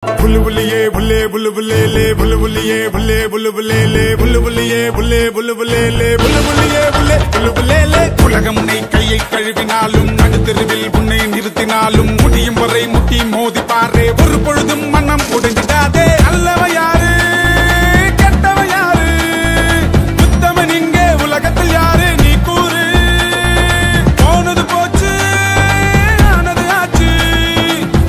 बुलबुलिए बुले बुलबुले ले बुलबुलिए बुले बुलबुले ले बुलबुलिए बुले बुलबुले ले बुलबुलिए बुले बुलबुले ले உலகம் உன்னை கையை கழுவினாலும் நடுத்தெருவில் உன்னை நிறுத்தினாலும் முடியும் வரை முட்டி மோதி பாரே ஒரு பொழுதும் மனம் உடைஞ்சிடாதே அல்லவ யாரு கெட்டவ யாரு உத்தமன் இங்கே உலகத்தில் யாரு நீ கூறு போனது போச்சு ஆனது ஆச்சு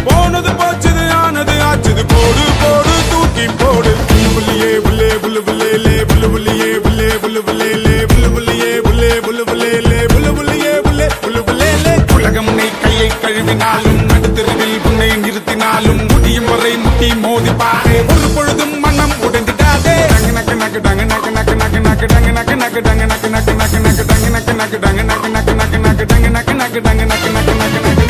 போனது போச்சு ஆனது ஆச்சு போடு போடு தூக்கி போடு புல்புலியே புல்லே புல்புலே லே புல்புலியே புல்லே புல்புலே லே புல்புலியே புல்லே புல்புலே லே புல்புலியே புல்லே புல்புலே லே உலகம் உன்னை கையை கழுவினாலும் நடுத்தெருவில் உன்னை நிறுத்தினாலும் முடியும் வரை முட்டி மோதி பாரே ஒரு பொழுதும் மனம் உடைந்திடாதே நக்கு நக்கு டங்கு நக்கு நக்கு நக்கு நக்கு டங்கு நக்கு நக்கு டங்கு நக்கு நக்கு நக்கு நக்கு டங்கு நக்கு நக்கு டங்கு நக்கு நக்கு நக்கு நக்கு டங்கு நக்கு நக்கு டங்கு நக்கு நக்கு நக்கு நக்கு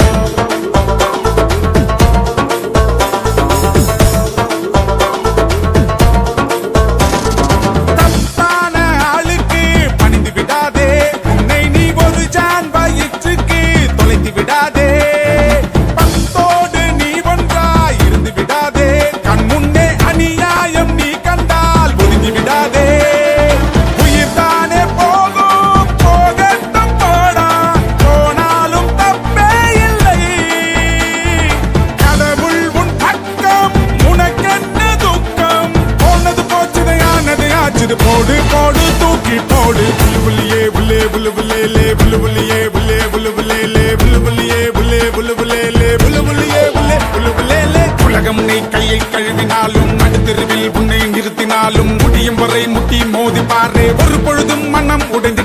போடு போடு தூக்கி போடு புல்புலியே புல்லே புல்புலே லே புல்புலியே புல்லே புல்புலே லே புல்புலியே புல்லே புல்புலே லே புல்புலியே புல்லே புல்புலே லே உலகம் உன்னை கையை கழுவினாலும் நடுத்தெருவில் உன்னை நிறுத்தினாலும் முடியும் வரை முட்டி மோதி பாரே ஒரு பொழுதும் மனம் உடைந்து